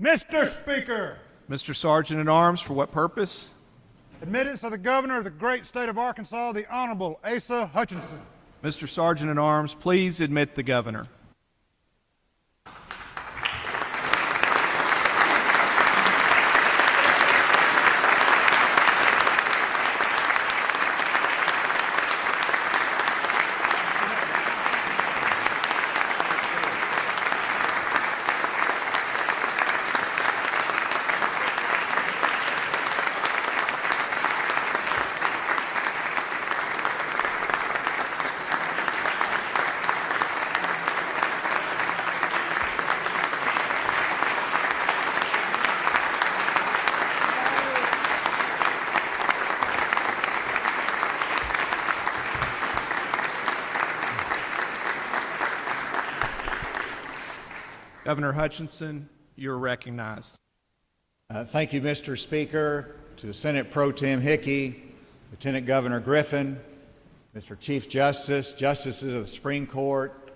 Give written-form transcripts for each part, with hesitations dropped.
Mr. Speaker, Mr. Sergeant at Arms, for what purpose? admittance of the Governor of the great state of Arkansas, the Honorable Asa Hutchinson. Mr. Sergeant at Arms, please admit the Governor. Governor Hutchinson, you're recognized. Thank you, Mr. Speaker, to the Senate Pro Tem Hickey, Lieutenant Governor Griffin, Mr. Chief Justice, Justices of the Supreme Court,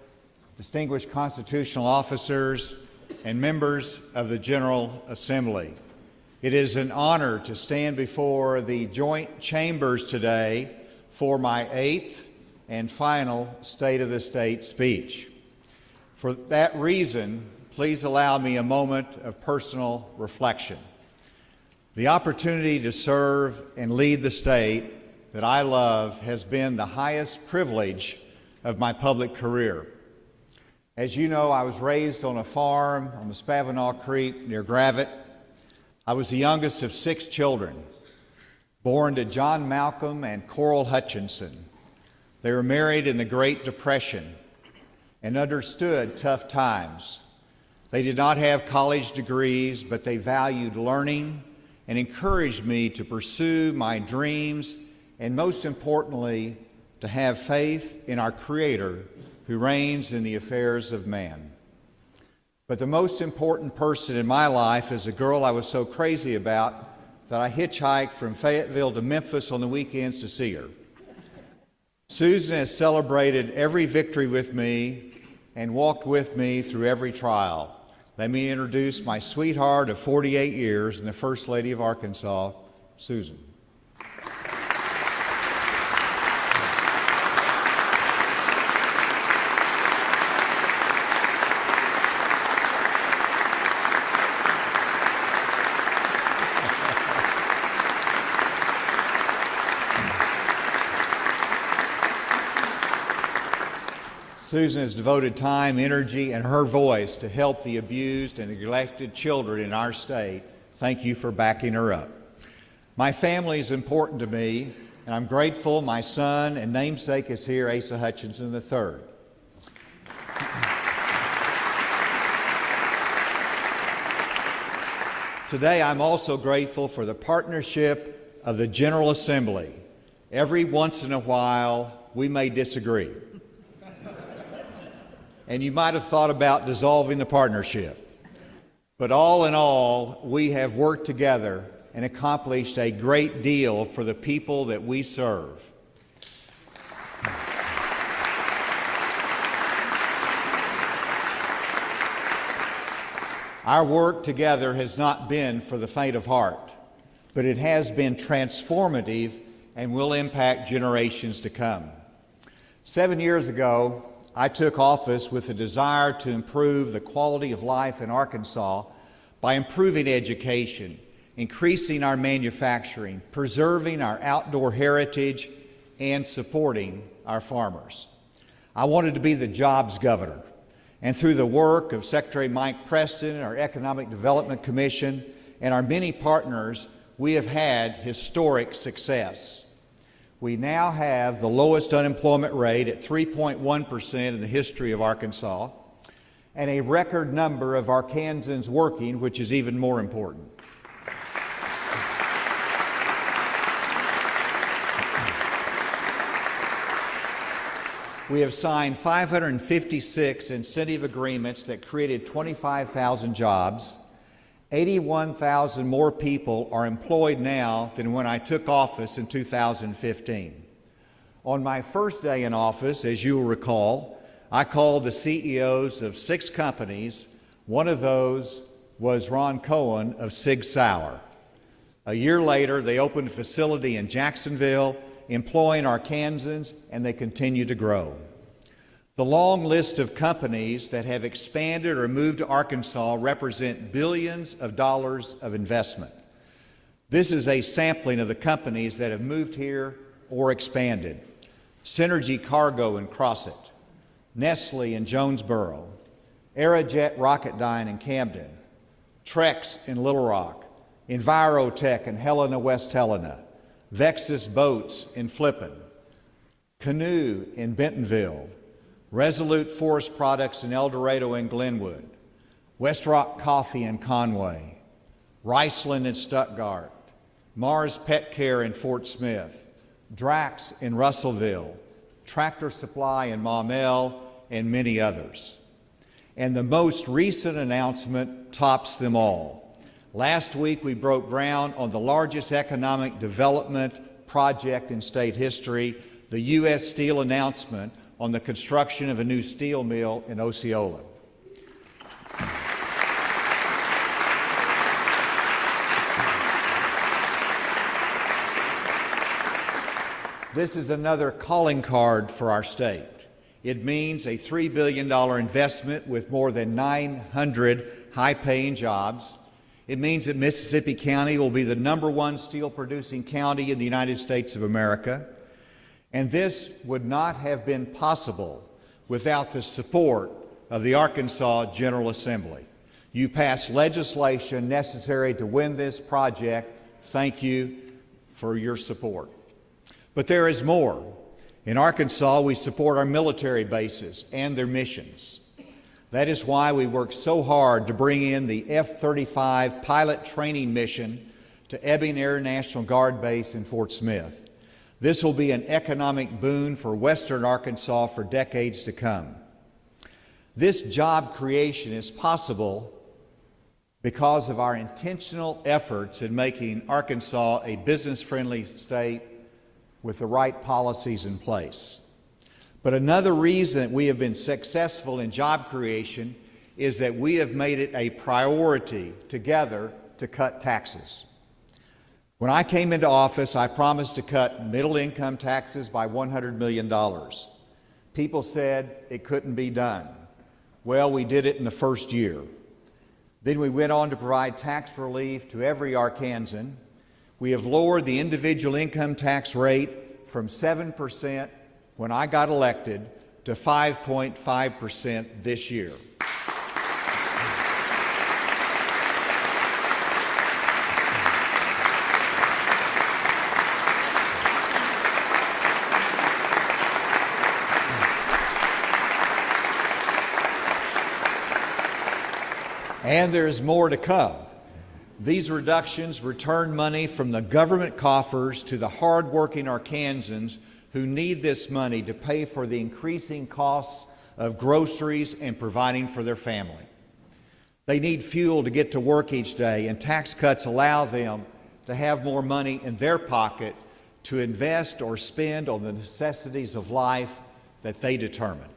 distinguished constitutional officers, and members of the General Assembly. It is an honor to stand before the joint chambers today for my 8th and final State of the State speech. For that reason, please allow me a moment of personal reflection. The opportunity to serve and lead the state that I love has been the highest privilege of my public career. As you know, I was raised on a farm on the Spavinaw Creek near Gravett. I was the youngest of 6 children, born to John Malcolm and Coral Hutchinson. They were married in the Great Depression and understood tough times. They did not have college degrees, but they valued learning and encouraged me to pursue my dreams and, most importantly, to have faith in our Creator who reigns in the affairs of man. But the most important person in my life is a girl I was so crazy about that I hitchhiked from Fayetteville to Memphis on the weekends to see her. Susan has celebrated every victory with me and walked with me through every trial. Let me introduce my sweetheart of 48 years and the First Lady of Arkansas, Susan. Susan has devoted time, energy, and her voice to help the abused and neglected children in our state. Thank you for backing her up. My family is important to me, and I'm grateful my son and namesake is here, Asa Hutchinson III. Today, I'm also grateful for the partnership of the General Assembly. Every once in a while, we may disagree. And you might have thought about dissolving the partnership. But all in all, we have worked together and accomplished a great deal for the people that we serve. Our work together has not been for the faint of heart, but it has been transformative and will impact generations to come. 7 years ago, I took office with a desire to improve the quality of life in Arkansas by improving education, increasing our manufacturing, preserving our outdoor heritage, and supporting our farmers. I wanted to be the jobs governor, and through the work of Secretary Mike Preston, our Economic Development Commission, and our many partners, we have had historic success. We now have the lowest unemployment rate at 3.1% in the history of Arkansas, and a record number of Arkansans working, which is even more important. We have signed 556 incentive agreements that created 25,000 jobs. 81,000 more people are employed now than when I took office in 2015. On my first day in office, as you will recall, I called the CEOs of 6 companies. One of those was Ron Cohen of Sig Sauer. A year later, they opened a facility in Jacksonville, employing Arkansans, and they continue to grow. The long list of companies that have expanded or moved to Arkansas represent billions of dollars of investment. This is a sampling of the companies that have moved here or expanded. Synergy Cargo in Crossett, Nestle in Jonesboro, Aerojet Rocketdyne in Camden, Trex in Little Rock, Envirotech in Helena, West Helena, Vexus Boats in Flippin, Canoe in Bentonville, Resolute Forest Products in El Dorado and Glenwood, West Rock Coffee in Conway, Riceland in Stuttgart, Mars Pet Care in Fort Smith, Drax in Russellville, Tractor Supply in Maumelle, and many others. And the most recent announcement tops them all. Last week, we broke ground on the largest economic development project in state history, the U.S. Steel announcement on the construction of a new steel mill in Osceola. This is another calling card for our state. It means a $3 billion investment with more than 900 high-paying jobs. It means that Mississippi County will be the #1 steel-producing county in the United States of America. And this would not have been possible without the support of the Arkansas General Assembly. You passed legislation necessary to win this project. Thank you for your support. But there is more. In Arkansas, we support our military bases and their missions. That is why we work so hard to bring in the F-35 pilot training mission to Ebbing Air National Guard Base in Fort Smith. This will be an economic boon for Western Arkansas for decades to come. This job creation is possible because of our intentional efforts in making Arkansas a business-friendly state with the right policies in place. But another reason that we have been successful in job creation is that we have made it a priority together to cut taxes. When I came into office, I promised to cut middle-income taxes by $100 million. People said it couldn't be done. Well, we did it in the first year. Then we went on to provide tax relief to every Arkansan. We have lowered the individual income tax rate from 7% when I got elected to 5.5% this year. And there's more to come. These reductions return money from the government coffers to the hard-working Arkansans who need this money to pay for the increasing costs of groceries and providing for their family. They need fuel to get to work each day, and tax cuts allow them to have more money in their pocket to invest or spend on the necessities of life that they determine.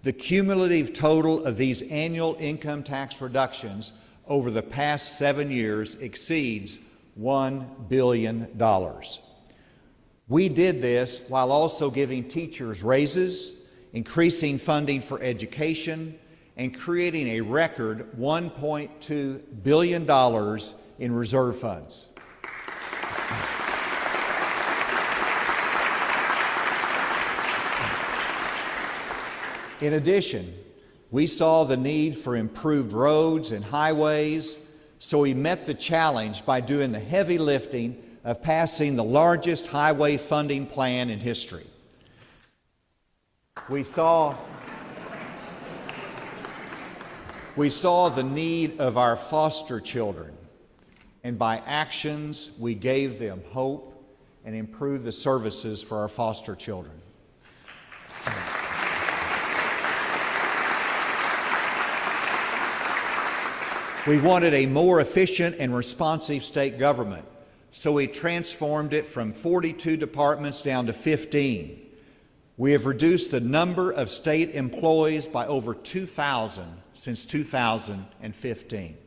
The cumulative total of these annual income tax reductions over the past 7 years exceeds $1 billion. We did this while also giving teachers raises, increasing funding for education, and creating a record $1.2 billion in reserve funds. In addition, we saw the need for improved roads and highways, so we met the challenge by doing the heavy lifting of passing the largest highway funding plan in history. We saw the need of our foster children, and by actions we gave them hope and improved the services for our foster children. We wanted a more efficient and responsive state government, so we transformed it from 42 departments down to 15. We have reduced the number of state employees by over 2,000 since 2015.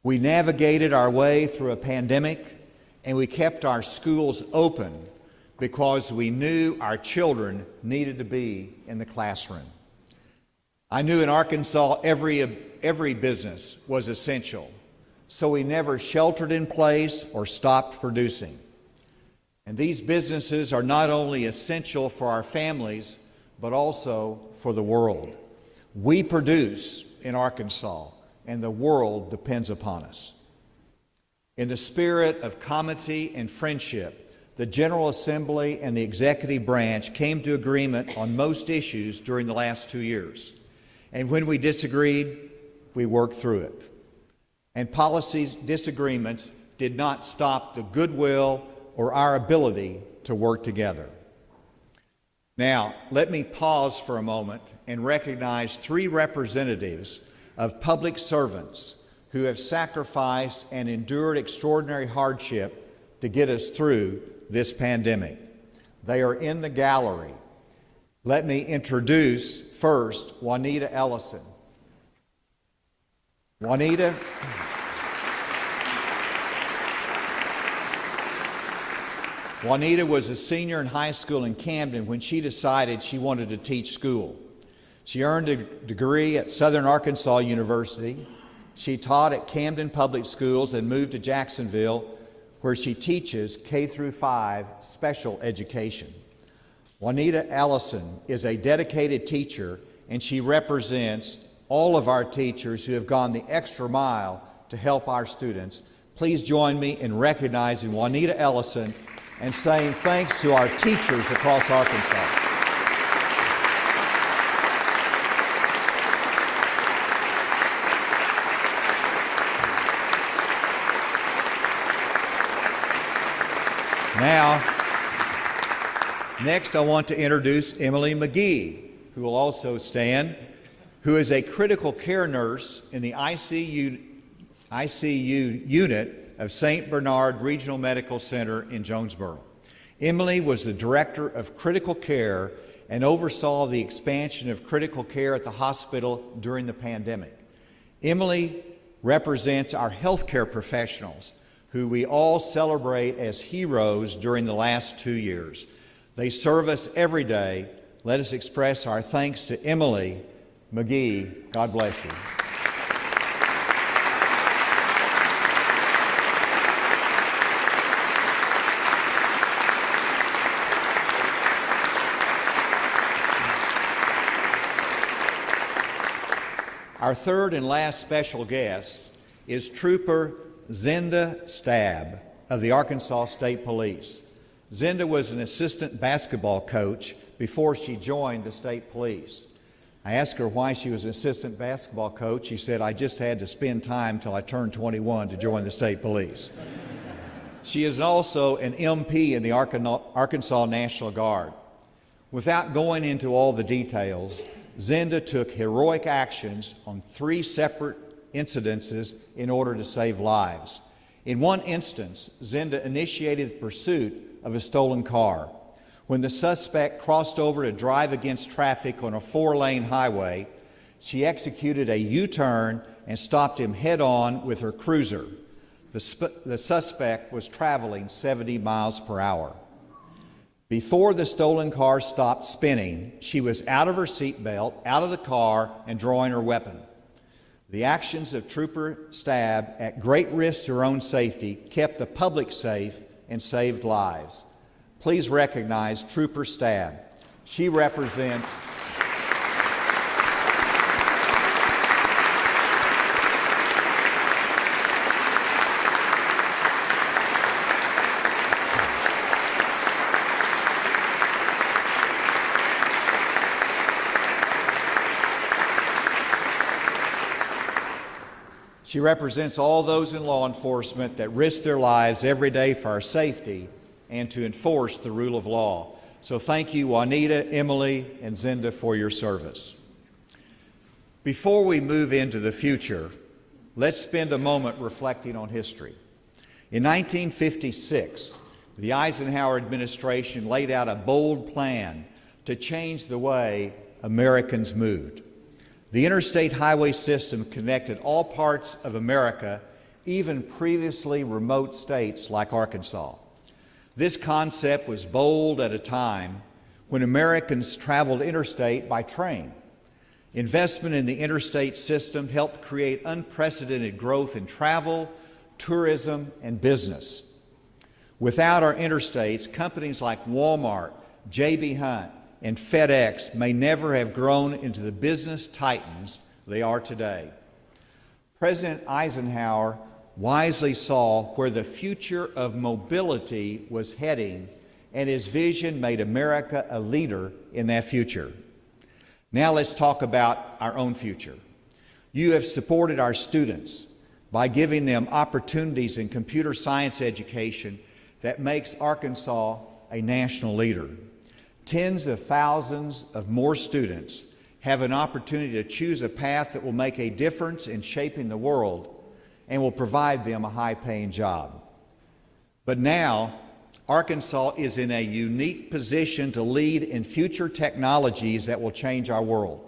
We navigated our way through a pandemic, and we kept our schools open because we knew our children needed to be in the classroom. I knew in Arkansas every business was essential, so we never sheltered in place or stopped producing. And these businesses are not only essential for our families, but also for the world. We produce in Arkansas, and the world depends upon us. In the spirit of comity and friendship, the General Assembly and the executive branch came to agreement on most issues during the last 2 years. And when we disagreed, we worked through it. And policy disagreements did not stop the goodwill or our ability to work together. Now, let me pause for a moment and recognize 3 representatives of public servants who have sacrificed and endured extraordinary hardship to get us through this pandemic. They are in the gallery. Let me introduce first Juanita Ellison. Juanita was a senior in high school in Camden when she decided she wanted to teach school. She earned a degree at Southern Arkansas University. She taught at Camden Public Schools and moved to Jacksonville, where she teaches K-5 special education. Juanita Ellison is a dedicated teacher, and she represents all of our teachers who have gone the extra mile to help our students. Please join me in recognizing Juanita Ellison and saying thanks to our teachers across Arkansas. Now, next I want to introduce Emily McGee, who will also stand, who is a critical care nurse in the ICU unit of St. Bernard Regional Medical Center in Jonesboro. Emily was the director of critical care and oversaw the expansion of critical care at the hospital during the pandemic. Emily represents our healthcare professionals, who we all celebrate as heroes during the last 2 years. They serve us every day. Let us express our thanks to Emily McGee. God bless you. Our third and last special guest is Trooper Zenda Stab of the Arkansas State Police. Zenda was an assistant basketball coach before she joined the state police. I asked her why she was an assistant basketball coach. She said, "I just had to spend time till I turned 21 to join the state police." She is also an MP in the Arkansas National Guard. Without going into all the details, Zenda took heroic actions on 3 separate incidences in order to save lives. In one instance, Zenda initiated the pursuit of a stolen car. When the suspect crossed over to drive against traffic on a 4-lane highway, she executed a U-turn and stopped him head-on with her cruiser. The suspect was traveling 70 miles per hour. Before the stolen car stopped spinning, she was out of her seatbelt, out of the car, and drawing her weapon. The actions of Trooper Stab, at great risk to her own safety, kept the public safe and saved lives. Please recognize Trooper Stab. She represents She represents all those in law enforcement that risk their lives every day for our safety and to enforce the rule of law. So thank you, Juanita, Emily, and Zenda, for your service. Before we move into the future, let's spend a moment reflecting on history. In 1956, the Eisenhower administration laid out a bold plan to change the way Americans moved. The interstate highway system connected all parts of America even previously remote states like Arkansas. This concept was bold at a time when Americans traveled interstate by train. Investment in the interstate system helped create unprecedented growth in travel, tourism, and business. Without our interstates, companies like Walmart, J.B. Hunt, and FedEx may never have grown into the business titans they are today. President Eisenhower wisely saw where the future of mobility was heading, and his vision made America a leader in that future. Now let's talk about our own future. You have supported our students by giving them opportunities in computer science education that makes Arkansas a national leader. Tens of thousands of more students have an opportunity to choose a path that will make a difference in shaping the world and will provide them a high-paying job. But now, Arkansas is in a unique position to lead in future technologies that will change our world.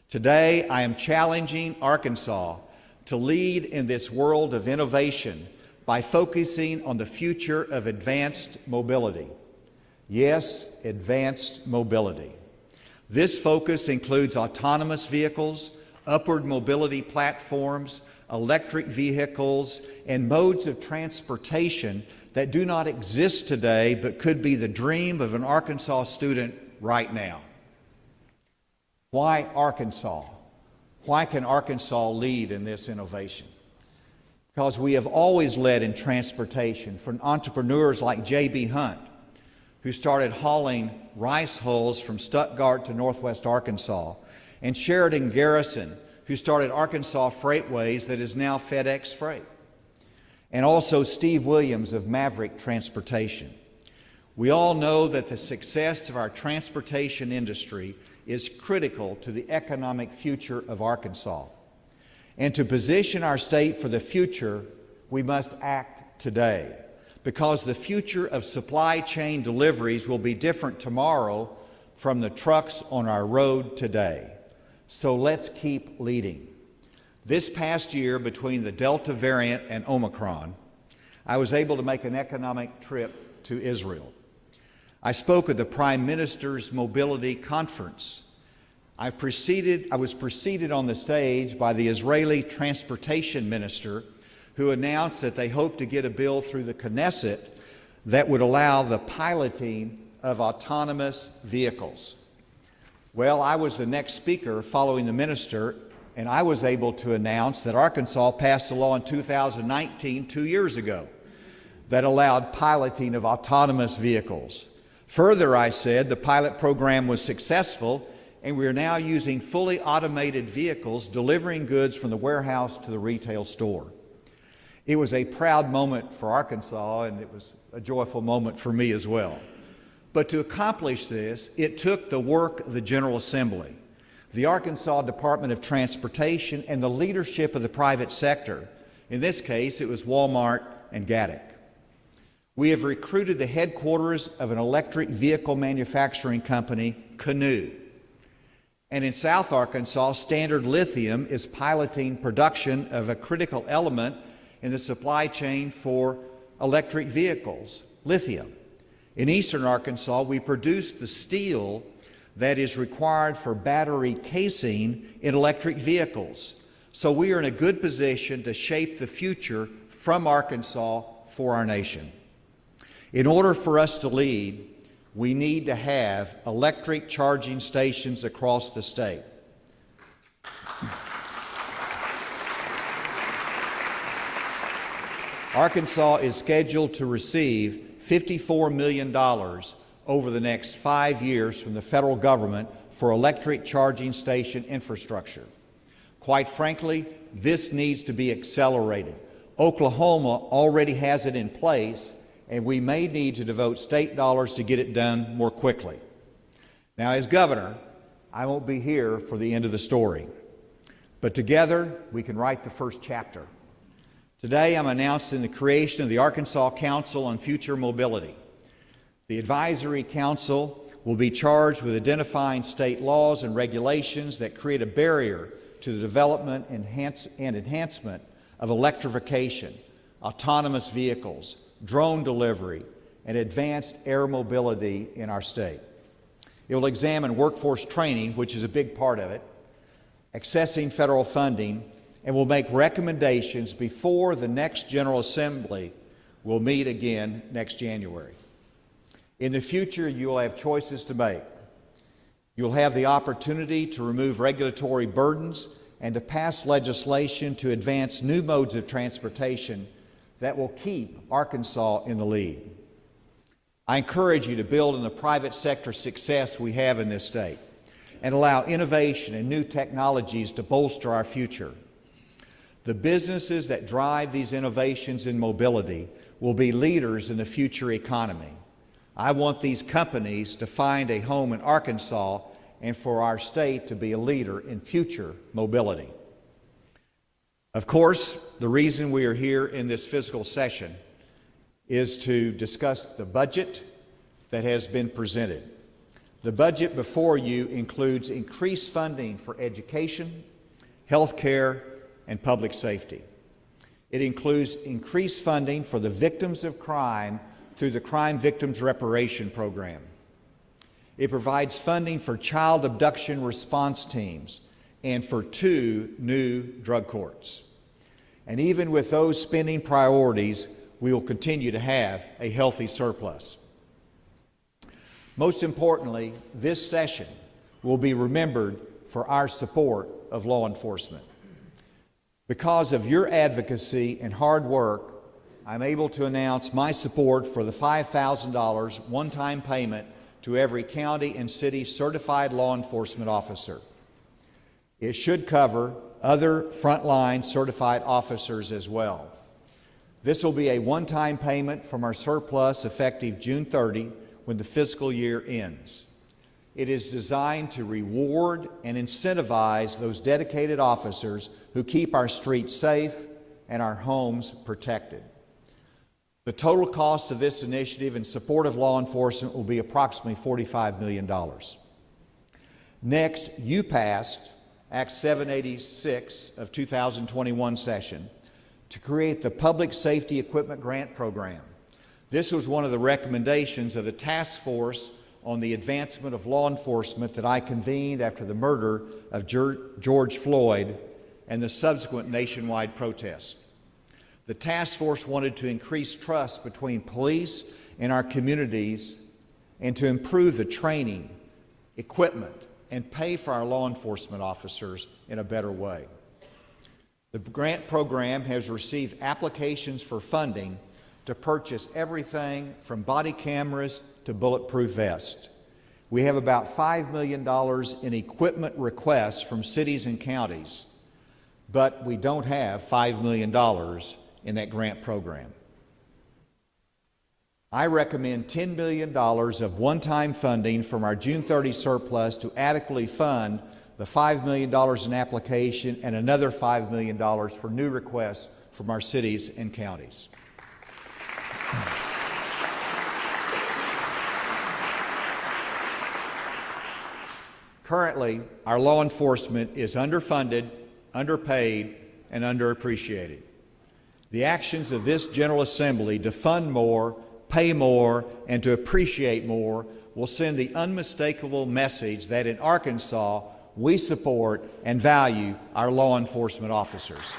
Today, I am challenging Arkansas to lead in this world of innovation by focusing on the future of advanced mobility. Yes, advanced mobility. This focus includes autonomous vehicles, upward mobility platforms, electric vehicles, and modes of transportation that do not exist today but could be the dream of an Arkansas student right now. Why Arkansas? Why can Arkansas lead in this innovation? Because we have always led in transportation, from entrepreneurs like J.B. Hunt, who started hauling rice hulls from Stuttgart to Northwest Arkansas, and Sheridan Garrison, who started Arkansas Freightways that is now FedEx Freight, and also Steve Williams of Maverick Transportation. We all know that the success of our transportation industry is critical to the economic future of Arkansas. And to position our state for the future, we must act today, because the future of supply chain deliveries will be different tomorrow from the trucks on our road today. So let's keep leading. This past year, between the Delta variant and Omicron, I was able to make an economic trip to Israel. I spoke at the Prime Minister's Mobility Conference. I was preceded on the stage by the Israeli Transportation Minister, who announced that they hope to get a bill through the Knesset that would allow the piloting of autonomous vehicles. Well, I was the next speaker following the minister, and I was able to announce that Arkansas passed a law in 2019, 2 years ago, that allowed piloting of autonomous vehicles. Further, I said the pilot program was successful, and we are now using fully automated vehicles delivering goods from the warehouse to the retail store. It was a proud moment for Arkansas, and it was a joyful moment for me as well. But to accomplish this, it took the work of the General Assembly, the Arkansas Department of Transportation, and the leadership of the private sector. In this case, it was Walmart and Gaddick. We have recruited the headquarters of an electric vehicle manufacturing company, Canoe. And in South Arkansas, Standard Lithium is piloting production of a critical element in the supply chain for electric vehicles, lithium. In eastern Arkansas, we produce the steel that is required for battery casing in electric vehicles. So we are in a good position to shape the future from Arkansas for our nation. In order for us to lead, we need to have electric charging stations across the state. Arkansas is scheduled to receive $54 million over the next 5 years from the federal government for electric charging station infrastructure. Quite frankly, this needs to be accelerated. Oklahoma already has it in place, and we may need to devote state dollars to get it done more quickly. Now, as governor, I won't be here for the end of the story, but together we can write the first chapter. Today, I'm announcing the creation of the Arkansas Council on Future Mobility. The Advisory Council will be charged with identifying state laws and regulations that create a barrier to the development and enhancement of electrification, autonomous vehicles, drone delivery, and advanced air mobility in our state. It will examine workforce training, which is a big part of it, accessing federal funding, and will make recommendations before the next General Assembly will meet again next January. In the future, you will have choices to make. You'll have the opportunity to remove regulatory burdens and to pass legislation to advance new modes of transportation that will keep Arkansas in the lead. I encourage you to build on the private sector success we have in this state and allow innovation and new technologies to bolster our future. The businesses that drive these innovations in mobility will be leaders in the future economy. I want these companies to find a home in Arkansas and for our state to be a leader in future mobility. Of course, the reason we are here in this fiscal session is to discuss the budget that has been presented. The budget before you includes increased funding for education, health care, and public safety. It includes increased funding for the victims of crime through the Crime Victims Reparation Program. It provides funding for child abduction response teams and for 2 new drug courts. And even with those spending priorities, we will continue to have a healthy surplus. Most importantly, this session will be remembered for our support of law enforcement. Because of your advocacy and hard work, I'm able to announce my support for the $5,000 one-time payment to every county and city certified law enforcement officer. It should cover other frontline certified officers as well. This will be a one-time payment from our surplus effective June 30 when the fiscal year ends. It is designed to reward and incentivize those dedicated officers who keep our streets safe and our homes protected. The total cost of this initiative in support of law enforcement will be approximately $45 million. Next, you passed Act 786 of 2021 session to create the Public Safety Equipment Grant Program. This was one of the recommendations of the task force on the advancement of law enforcement that I convened after the murder of George Floyd and the subsequent nationwide protest. The task force wanted to increase trust between police and our communities and to improve the training, equipment, and pay for our law enforcement officers in a better way. The grant program has received applications for funding to purchase everything from body cameras to bulletproof vests. We have about $5 million in equipment requests from cities and counties, but we don't have $5 million in that grant program. I recommend $10 million of one-time funding from our June 30 surplus to adequately fund the $5 million in application and another $5 million for new requests from our cities and counties. Currently, our law enforcement is underfunded, underpaid, and underappreciated. The actions of this General Assembly to fund more, pay more, and to appreciate more will send the unmistakable message that in Arkansas, we support and value our law enforcement officers.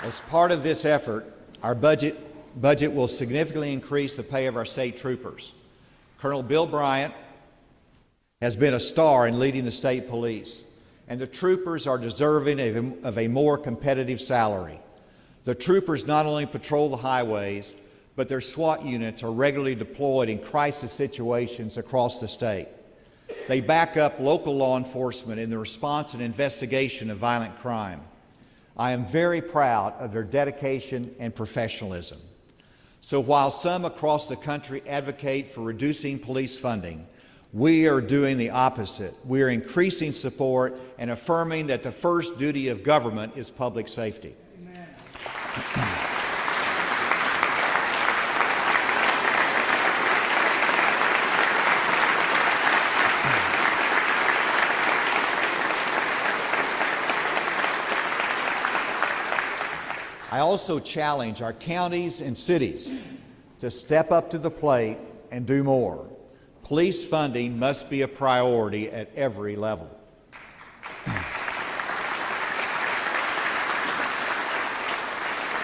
As part of this effort, our budget will significantly increase the pay of our state troopers. Colonel Bill Bryant has been a star in leading the state police, and the troopers are deserving of a more competitive salary. The troopers not only patrol the highways, but their SWAT units are regularly deployed in crisis situations across the state. They back up local law enforcement in the response and investigation of violent crime. I am very proud of their dedication and professionalism. So while some across the country advocate for reducing police funding, we are doing the opposite. We are increasing support and affirming that the first duty of government is public safety. Amen. I also challenge our counties and cities to step up to the plate and do more. Police funding must be a priority at every level.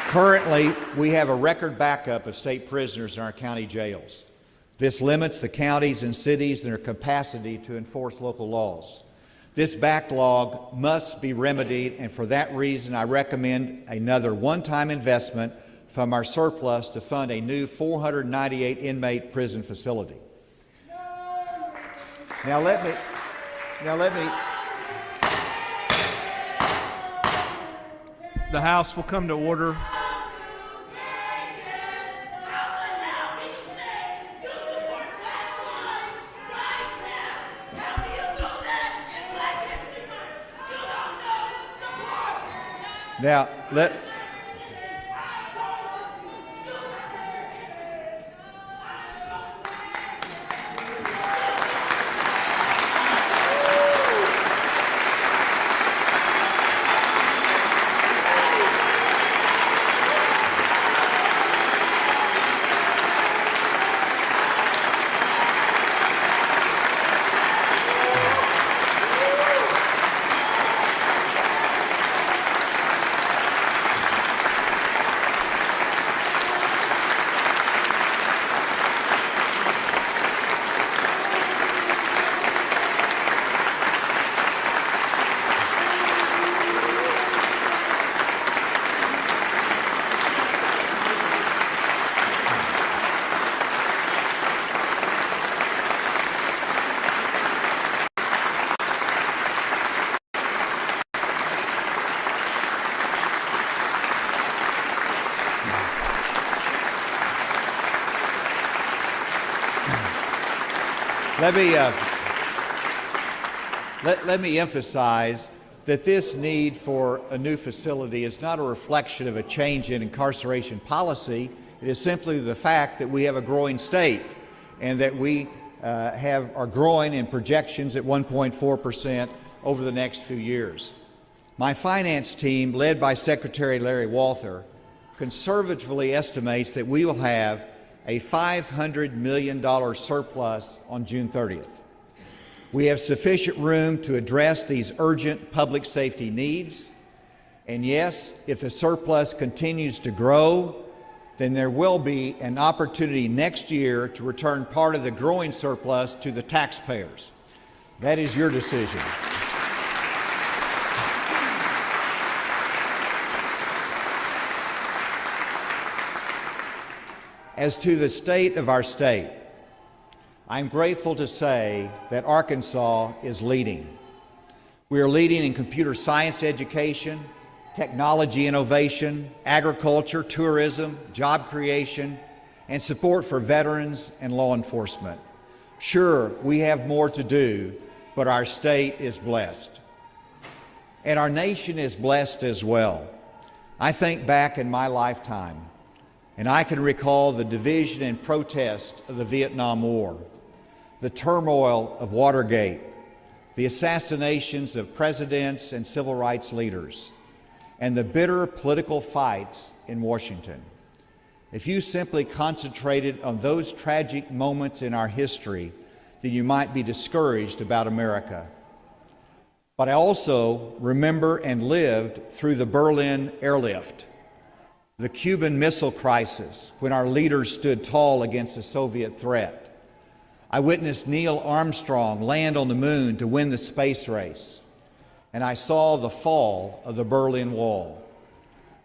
Currently, we have a record backup of state prisoners in our county jails. This limits the counties and cities and their capacity to enforce local laws. This backlog must be remedied, and for that reason, I recommend another one-time investment from our surplus to fund a new 498 inmate prison facility. Now let me. The House will come to order. Now, let me emphasize that this need for a new facility is not a reflection of a change in incarceration policy. It is simply the fact that we have a growing state and that we are growing in projections at 1.4% over the next few years. My finance team, led by Secretary Larry Walther, conservatively estimates that we will have a $500 million surplus on June 30th. We have sufficient room to address these urgent public safety needs. And yes, if the surplus continues to grow, then there will be an opportunity next year to return part of the growing surplus to the taxpayers. That is your decision. As to the state of our state, I'm grateful to say that Arkansas is leading. We are leading in computer science education, technology innovation, agriculture, tourism, job creation, and support for veterans and law enforcement. Sure, we have more to do, but our state is blessed. And our nation is blessed as well. I think back in my lifetime, and I can recall the division and protest of the Vietnam War, the turmoil of Watergate, the assassinations of presidents and civil rights leaders, and the bitter political fights in Washington. If you simply concentrated on those tragic moments in our history, then you might be discouraged about America. But I also remember and lived through the Berlin airlift, the Cuban Missile Crisis, when our leaders stood tall against the Soviet threat. I witnessed Neil Armstrong land on the moon to win the space race, and I saw the fall of the Berlin Wall.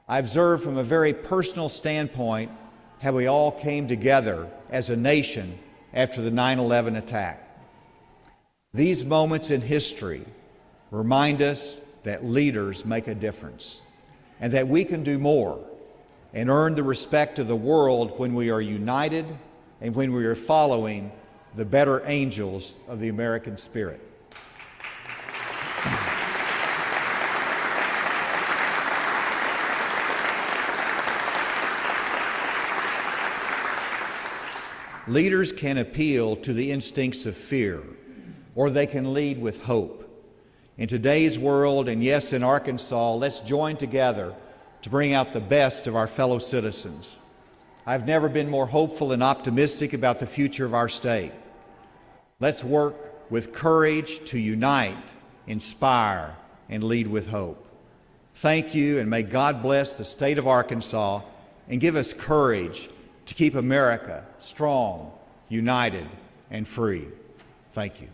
I observed from a very personal standpoint how we all came together as a nation after the 9/11 attack. These moments in history remind us that leaders make a difference and that we can do more. and earn the respect of the world when we are united and when we are following the better angels of the American spirit. Leaders can appeal to the instincts of fear, or they can lead with hope. In today's world, and yes, in Arkansas, let's join together to bring out the best of our fellow citizens. I've never been more hopeful and optimistic about the future of our state. Let's work with courage to unite, inspire, and lead with hope. Thank you, and may God bless the state of Arkansas and give us courage to keep America strong, united, and free. Thank you.